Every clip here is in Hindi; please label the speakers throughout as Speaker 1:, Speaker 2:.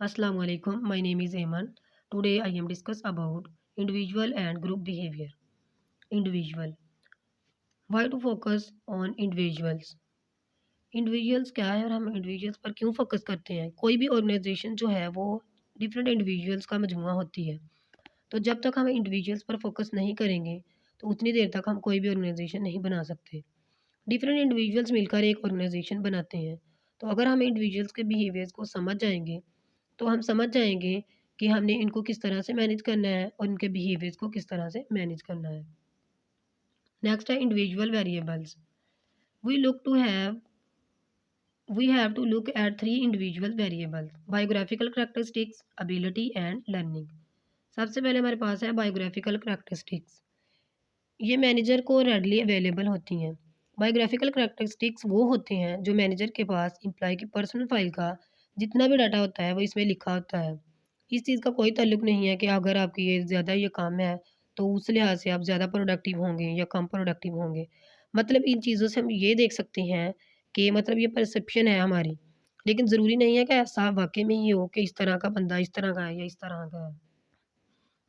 Speaker 1: Assalamu alaikum. My name is Ayman. Today I am discuss about individual and group behavior. Individual. Why to focus on individuals? Individuals क्या है और हम इंडिविजुअल्स पर क्यों फोकस करते हैं? कोई भी ऑर्गेनाइजेशन जो है वो डिफरेंट इंडिविजुअल्स का मजमुआ होती है। तो जब तक हम इंडिविजुअल्स पर फोकस नहीं करेंगे तो उतनी देर तक हम कोई भी ऑर्गेनाइजेशन नहीं बना सकते। डिफरेंट इंडिविजुअल्स मिलकर एक ऑर्गेनाइजेशन बनाते हैं। तो अगर हम इंडिविजुअल्स के बिहेवियर्स को समझ जाएंगे तो हम समझ जाएँगे कि हमने इनको किस तरह से मैनेज करना है और इनके बिहेवियर्स को किस तरह से मैनेज करना है। नेक्स्ट है individual variables. We look to have we have to look at 3 individual variables biographical characteristics, ability and learning. सबसे पहले हमारे पास है बायोग्राफिकल करैक्टरिस्टिक्स। ये मैनेजर को रेडली अवेलेबल होती हैं। बायोग्राफिकल करैक्टरिस्टिक्स वो होते हैं जो मैनेजर के पास एम्प्लॉय की पर्सनल फाइल का जितना भी डाटा होता है वो इसमें लिखा होता है। इस चीज़ का कोई ताल्लुक नहीं है कि अगर आपकी ये ज़्यादा ये काम है तो उस लिहाज से आप ज़्यादा प्रोडक्टिव होंगे या कम प्रोडक्टिव होंगे। मतलब इन चीज़ों से हम ये देख सकते हैं कि मतलब ये परसेप्शन है हमारी। लेकिन ज़रूरी नहीं है कि ऐसा वाक़ई में ही हो कि इस तरह का बंदा इस तरह का है या इस तरह का है।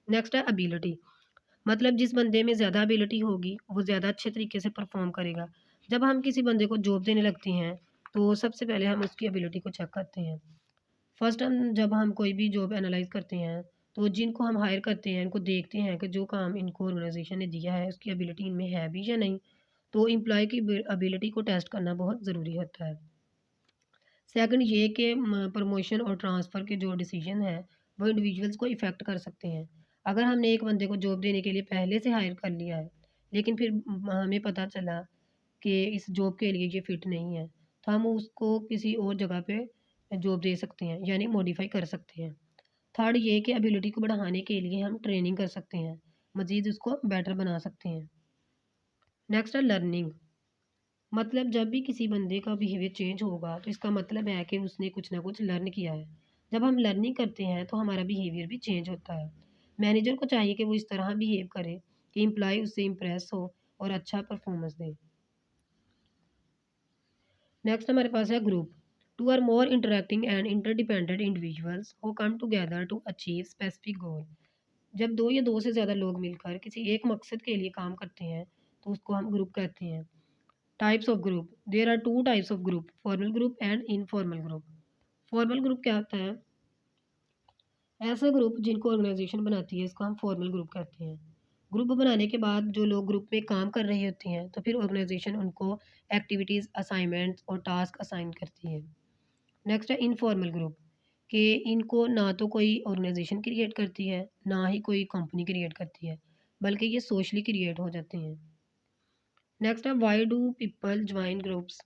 Speaker 1: नेक्स्ट है एबिलिटी। मतलब जिस बंदे में ज़्यादा एबिलिटी होगी, वो ज़्यादा अच्छे तरीके से परफ़ॉर्म करेगा। जब हम किसी बंदे को जॉब देने लगते हैं, तो सबसे पहले हम उसकी एबिलिटी को चेक करते हैं। फर्स्ट जब हम कोई भी जॉब एनालाइज़ करते हैं, तो जिनको हम हायर करते हैं, इनको देखते हैं कि जो काम इनको ऑर्गेनाइज़ेशन ने दिया है, उसकी एबिलिटी इनमें है भी या नहीं। तो एम्प्लॉयी की एबिलिटी को टेस्ट करना बहुत ज़रूरी होता है। सेकंड ये कि प्रमोशन और ट्रांसफ़र के जो डिसीजन हैं, वो इंडिविजुअल्स को इफ़ेक्ट कर सकते हैं। अगर हमने एक बंदे को जॉब देने के लिए पहले से हायर कर लिया है, लेकिन फिर हमें पता चला कि इस जॉब के लिए ये फिट नहीं है, तो हम उसको किसी और जगह पे जॉब दे सकते हैं, यानी मॉडिफ़ाई कर सकते हैं। थर्ड ये कि एबिलिटी को बढ़ाने के लिए हम ट्रेनिंग कर सकते हैं, मज़ीद उसको बेटर बना सकते हैं। नेक्स्ट है लर्निंग। मतलब जब भी किसी बंदे का बिहेवियर चेंज होगा तो इसका मतलब है कि उसने कुछ ना कुछ लर्न किया है। जब हम लर्निंग करते हैं तो हमारा बिहेवियर भी चेंज होता है। मैनेजर को चाहिए कि वो इस तरह बिहेव करे कि एम्प्लॉय उससे इम्प्रेस हो और अच्छा परफॉर्मेंस दे। नेक्स्ट हमारे पास है group. Two or more interacting and interdependent individuals who come together to achieve specific goal. जब दो या दो से ज़्यादा लोग मिलकर किसी एक मकसद के लिए काम करते हैं तो उसको हम ग्रुप कहते हैं। Types of group. There are two types of group, formal group and informal group. Formal group क्या होता है? ऐसा ग्रुप जिनको ऑर्गेनाइजेशन बनाती है इसको हम फॉर्मल ग्रुप कहते हैं। ग्रुप बनाने के बाद जो लोग ग्रुप में काम कर रहे होते हैं तो फिर ऑर्गेनाइजेशन उनको एक्टिविटीज़, असाइनमेंट्स और टास्क असाइन करती है। नेक्स्ट है इनफॉर्मल ग्रुप कि इनको ना तो कोई ऑर्गेनाइजेशन क्रिएट करती है ना ही कोई कंपनी क्रिएट करती है, बल्कि ये सोशली क्रिएट हो जाते हैं। नेक्स्ट है why do people join groups.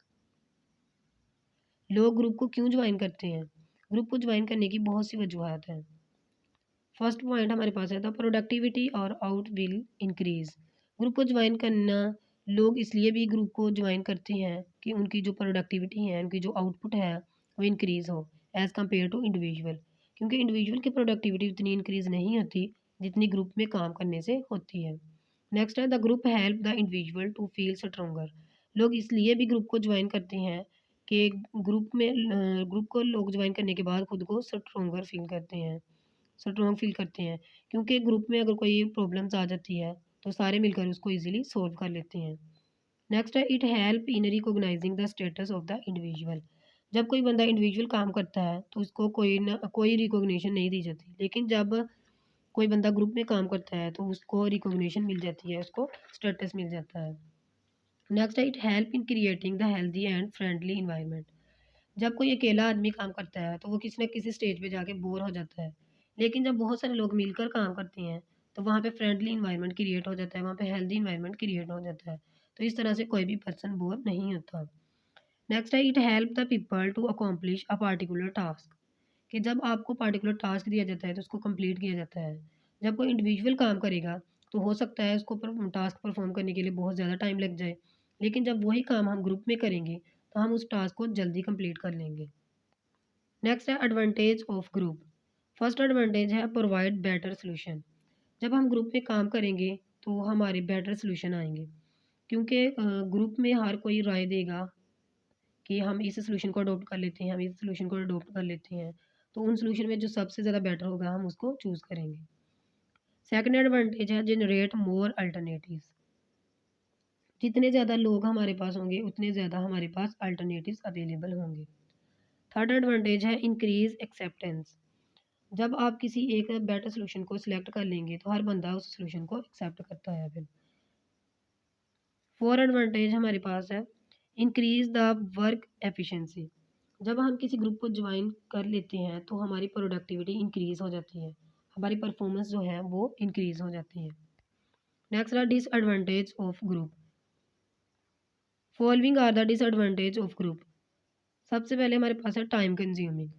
Speaker 1: लोग ग्रुप को क्यों ज्वाइन करते हैं? ग्रुप को ज्वाइन करने की बहुत सी वजूहत हैं। फर्स्ट पॉइंट हमारे पास है द प्रोडक्टिविटी और आउट विल इंक्रीज। ग्रुप को ज्वाइन करना, लोग इसलिए भी ग्रुप को ज्वाइन करते हैं कि उनकी जो प्रोडक्टिविटी है, उनकी जो आउटपुट है वो इंक्रीज़ हो एज़ कम्पेयर टू इंडिविजुअल। क्योंकि इंडिविजुअल की प्रोडक्टिविटी उतनी इंक्रीज़ नहीं होती जितनी ग्रुप में काम करने से होती है। नेक्स्ट है the group help the individual to feel stronger. लोग इसलिए भी ग्रुप को ज्वाइन करते हैं कि ग्रुप को लोग ज्वाइन करने के बाद खुद को स्ट्रोंगर फील करते हैं, स्ट्रॉन्ग फील करते हैं। क्योंकि ग्रुप में अगर कोई प्रॉब्लम्स आ जाती है तो सारे मिलकर उसको ईज़िली सॉल्व कर लेते हैं। नेक्स्ट है it help in recognising the status of the individual. जब कोई बंदा इंडिविजुअल काम करता है तो उसको कोई ना कोई रिकॉग्निशन नहीं दी जाती, लेकिन जब कोई बंदा ग्रुप में काम करता है तो उसको रिकॉग्निशन मिल जाती है, उसको स्टेटस मिल जाता है। नेक्स्ट है it help in creating the healthy and friendly environment. जब कोई अकेला आदमी काम करता है तो वो किसी न किसी स्टेज पे जाके बोर हो जाता है। लेकिन जब बहुत सारे लोग मिलकर काम करते हैं तो वहाँ पे फ्रेंडली इन्वायरमेंट क्रिएट हो जाता है, वहाँ पे हेल्दी इन्वायरमेंट क्रिएट हो जाता है। तो इस तरह से कोई भी पर्सन बोर नहीं होता। नेक्स्ट है it help the people to accomplish a particular task. कि जब आपको पार्टिकुलर टास्क दिया जाता है तो उसको कंप्लीट किया जाता है। जब कोई इंडिविजुअल काम करेगा तो हो सकता है उसको टास्क परफॉर्म करने के लिए बहुत ज़्यादा टाइम लग जाए। लेकिन जब वही काम हम ग्रुप में करेंगे तो हम उस टास्क को जल्दी कंप्लीट कर लेंगे। नेक्स्ट है advantage of group. First advantage है प्रोवाइड बेटर सोल्यूशन। जब हम ग्रुप में काम करेंगे तो हमारे बेटर सोल्यूशन आएंगे। क्योंकि ग्रुप में हर कोई राय देगा कि हम इस सोल्यूशन को अडॉप्ट कर लेते हैं, हम इस सोल्यूशन को अडॉप्ट कर लेते हैं। तो उन सोल्यूशन में जो सबसे ज़्यादा बेटर होगा हम उसको चूज़ करेंगे। सेकंड एडवांटेज है जनरेट मोर अल्टरनेटिव्स। जितने ज़्यादा लोग हमारे पास होंगे उतने ज़्यादा हमारे पास अल्टरनेटिव्स अवेलेबल होंगे। थर्ड एडवांटेज है इंक्रीज एक्सेप्टेंस। जब आप किसी एक बेटर सोल्यूशन को सिलेक्ट कर लेंगे तो हर बंदा उस सोल्यूशन को एक्सेप्ट करता है फिर। फोर एडवांटेज हमारे पास है इंक्रीज द वर्क एफिशिएंसी। जब हम किसी ग्रुप को ज्वाइन कर लेते हैं तो हमारी प्रोडक्टिविटी इंक्रीज हो जाती है, हमारी परफॉर्मेंस जो है वो इंक्रीज हो जाती है। नेक्स्ट है disadvantage of group. Following are the disadvantage of group. सबसे पहले हमारे पास है टाइम कंज्यूमिंग।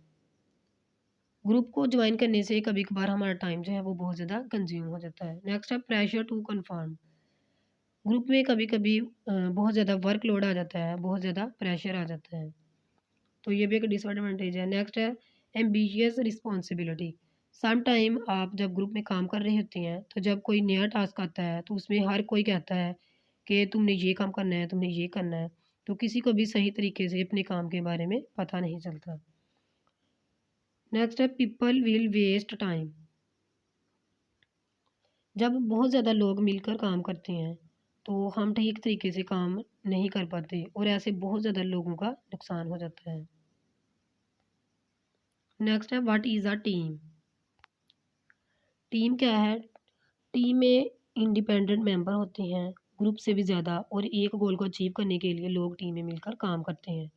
Speaker 1: ग्रुप को ज्वाइन करने से कभी कभार हमारा टाइम जो है वो बहुत ज़्यादा कंज्यूम हो जाता है। नेक्स्ट है प्रेशर टू कन्फर्म। ग्रुप में कभी कभी बहुत ज़्यादा वर्कलोड आ जाता है, बहुत ज़्यादा प्रेशर आ जाता है, तो ये भी एक डिसएडवांटेज है। नेक्स्ट है एम्बिशियस रिस्पॉन्सिबिलिटी। सम टाइम आप जब ग्रुप में काम कर रहे होते हैं तो जब कोई नया टास्क आता है तो उसमें हर कोई कहता है कि तुमने ये काम करना है, तुमने ये करना है, तो किसी को भी सही तरीके से अपने काम के बारे में पता नहीं चलता। नेक्स्ट है पीपल विल वेस्ट टाइम। जब बहुत ज़्यादा लोग मिलकर काम करते हैं तो हम ठीक तरीके से काम नहीं कर पाते और ऐसे बहुत ज़्यादा लोगों का नुकसान हो जाता है। नेक्स्ट है what is a team. Team क्या है? टीम में इंडिपेंडेंट मेंबर होते हैं, ग्रुप से भी ज़्यादा, और एक गोल को अचीव करने के लिए लोग टीम में मिलकर काम करते हैं।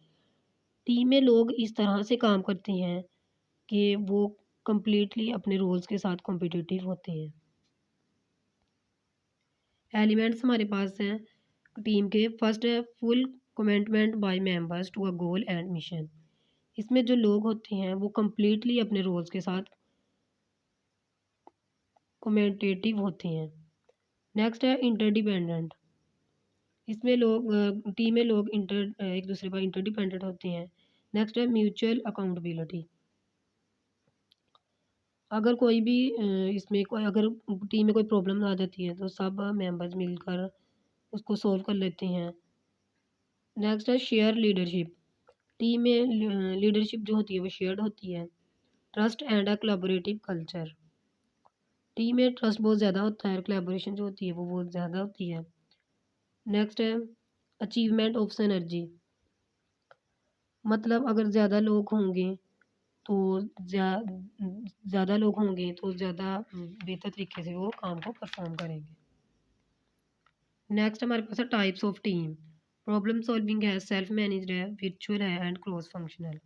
Speaker 1: टीम में लोग इस तरह से काम करते हैं कि वो कंप्लीटली अपने रोल्स के साथ कॉम्पिटिटिव होते हैं। एलिमेंट्स हमारे पास हैं टीम के। फर्स्ट है full commitment by members to a goal and mission. इसमें जो लोग होते हैं वो कंप्लीटली अपने रोल्स के साथ कमेंटेटिव होते हैं। नेक्स्ट है इंटरडिपेंडेंट। इसमें लोग टीम में लोग एक दूसरे पर इंटरडिपेंडेंट होते हैं। नेक्स्ट है म्यूचुअल अकाउंटेबिलिटी। अगर कोई भी इसमें कोई अगर टीम में कोई प्रॉब्लम आ जाती है तो सब मेंबर्स मिलकर उसको सॉल्व कर लेते हैं। नेक्स्ट है शेयर लीडरशिप। टीम में लीडरशिप जो होती है वो शेयर्ड होती है। Trust and a collaborative culture. Team में ट्रस्ट बहुत ज़्यादा होता है, कोलैबोरेशन जो होती है वो बहुत ज़्यादा होती है। नेक्स्ट है अचीवमेंट ऑफ सिनर्जी। मतलब अगर ज़्यादा लोग होंगे तो ज़्यादा लोग होंगे तो ज़्यादा बेहतर तरीके से वो काम को परफॉर्म करेंगे। नेक्स्ट हमारे पास है types of team. Problem solving है, सेल्फ मैनेज्ड है, वर्चुअल है एंड क्रॉस फंक्शनल।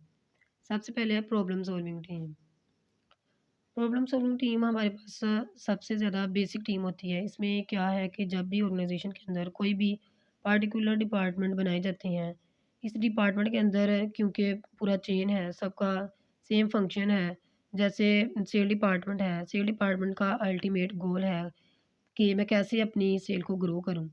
Speaker 1: सबसे पहले है problem solving team. Problem solving team हमारे पास सबसे ज़्यादा बेसिक टीम होती है। इसमें क्या है कि जब भी ऑर्गेनाइजेशन के अंदर कोई भी पार्टिकुलर डिपार्टमेंट बनाए जाते हैं, इस डिपार्टमेंट के अंदर क्योंकि पूरा चेन है, सबका सेम फंक्शन है। जैसे सेल डिपार्टमेंट है, सेल डिपार्टमेंट का अल्टीमेट गोल है कि मैं कैसे अपनी सेल को ग्रो करूँ।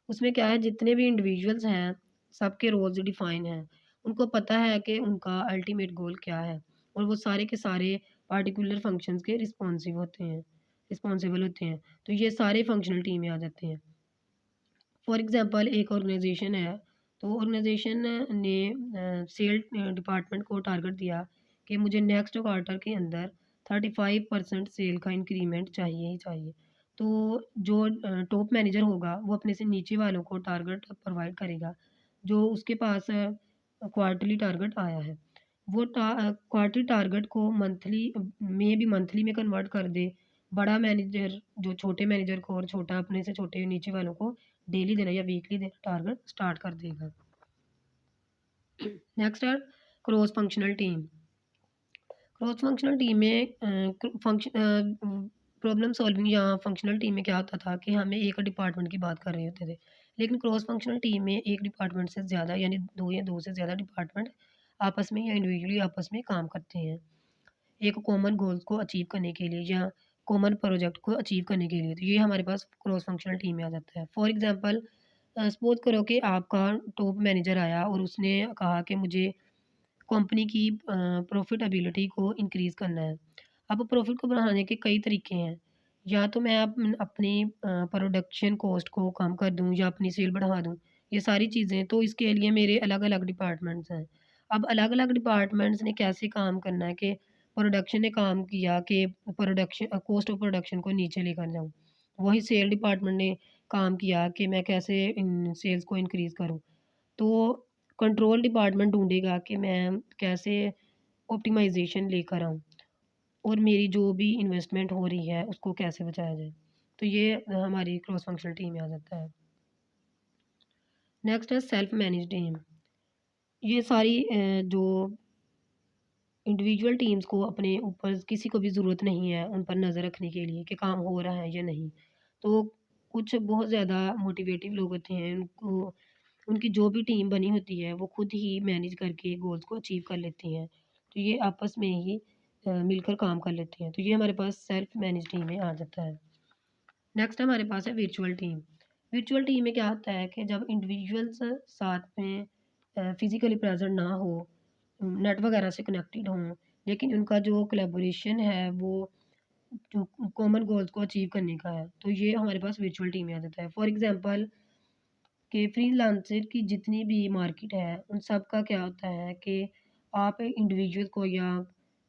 Speaker 1: उसमें क्या है जितने भी इंडिविजुअल्स हैं, सबके रोल्स डिफाइन हैं। उनको पता है कि उनका अल्टीमेट गोल क्या है और वो सारे के सारे पार्टिकुलर फंक्शंस के रिस्पॉन्सिबल होते हैं। तो ये सारे फंक्शनल टीम में आ जाते हैं। फॉर एग्ज़ाम्पल एक ऑर्गेनाइजेशन है, तो ऑर्गेनाइजेशन ने सेल डिपार्टमेंट को टारगेट दिया कि मुझे नेक्स्ट क्वार्टर के अंदर 35% सेल का इंक्रीमेंट चाहिए ही चाहिए। तो जो टॉप मैनेजर होगा वो अपने से नीचे वालों को टारगेट प्रोवाइड करेगा जो उसके पास क्वार्टरली टारगेट आया है। वो क्वार्टरली टारगेट को मंथली में कन्वर्ट कर दे। बड़ा मैनेजर जो छोटे मैनेजर को और छोटा अपने से छोटे नीचे वालों को डेली देना या वीकली देना टारगेट स्टार्ट कर देगा। नेक्स्ट है cross functional team. Cross functional team में प्रॉब्लम सॉल्विंग या फंक्शनल टीम में क्या होता था कि हमें एक डिपार्टमेंट की बात कर रहे होते थे, लेकिन क्रॉस फंक्शनल टीम में एक डिपार्टमेंट से ज़्यादा यानी दो या दो से ज़्यादा डिपार्टमेंट आपस में या इंडिविजुअली आपस में काम करते हैं एक कॉमन गोल्स को अचीव करने के लिए या कॉमन प्रोजेक्ट को अचीव करने के लिए। तो ये हमारे पास क्रॉस फंक्शनल टीम में आ जाता है। फॉर एग्जांपल सपोज करो कि आपका टॉप मैनेजर आया और उसने कहा कि मुझे कंपनी की प्रॉफिटेबिलिटी को इंक्रीज़ करना है। अब प्रॉफिट को बढ़ाने के कई तरीके हैं। या तो मैं अपनी प्रोडक्शन कॉस्ट को कम कर दूँ या अपनी सेल बढ़ा दूँ, ये सारी चीज़ें। तो इसके लिए मेरे अलग-अलग डिपार्टमेंट्स हैं। अब अलग-अलग डिपार्टमेंट्स ने कैसे काम करना है कि प्रोडक्शन ने काम किया कि प्रोडक्शन कॉस्ट ऑफ प्रोडक्शन को नीचे लेकर जाऊँ। वहीं सेल डिपार्टमेंट ने काम किया कि मैं कैसे इन सेल्स को इंक्रीज़ करूँ। तो कंट्रोल डिपार्टमेंट ढूँढेगा कि मैं कैसे ऑप्टिमाइज़ेशन लेकर आऊँ और मेरी जो भी इन्वेस्टमेंट हो रही है उसको कैसे बचाया जाए। तो ये हमारी क्रॉस फंक्शनल टीम में आ जाता है। नेक्स्ट है सेल्फ मैनेज टीम। ये सारी जो इंडिविजुअल टीम्स को अपने ऊपर किसी को भी ज़रूरत नहीं है उन पर नज़र रखने के लिए कि काम हो रहा है या नहीं। तो कुछ बहुत ज़्यादा मोटिवेटिव लोग होते हैं, उनको उनकी जो भी टीम बनी होती है वो खुद ही मैनेज करके गोल्स को अचीव कर लेती हैं। तो ये आपस में ही मिलकर काम कर लेते हैं। तो ये हमारे पास सेल्फ मैनेज टीम में आ जाता है। नेक्स्ट हमारे पास है वर्चुअल टीम। वर्चुअल टीम में क्या होता है कि जब इंडिविजुअल्स साथ में फिज़िकली प्रेज़ेंट ना हो, नेट वगैरह से कनेक्टेड हों, लेकिन उनका जो कोलैबोरेशन है वो जो कॉमन गोल्स को अचीव करने का है, तो ये हमारे पास वर्चुअल टीम में आ जाता है। फॉर एग्ज़ाम्पल कि फ्रीलांसर की जितनी भी मार्केट है, उन सब का क्या होता है कि आप इंडिविजुअल को या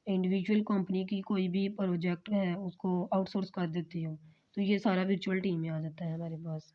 Speaker 1: इंडिविजुअल कंपनी की कोई भी प्रोजेक्ट है, उसको आउटसोर्स कर देते हो। तो ये सारा वर्चुअल टीम में आ जाता है हमारे पास।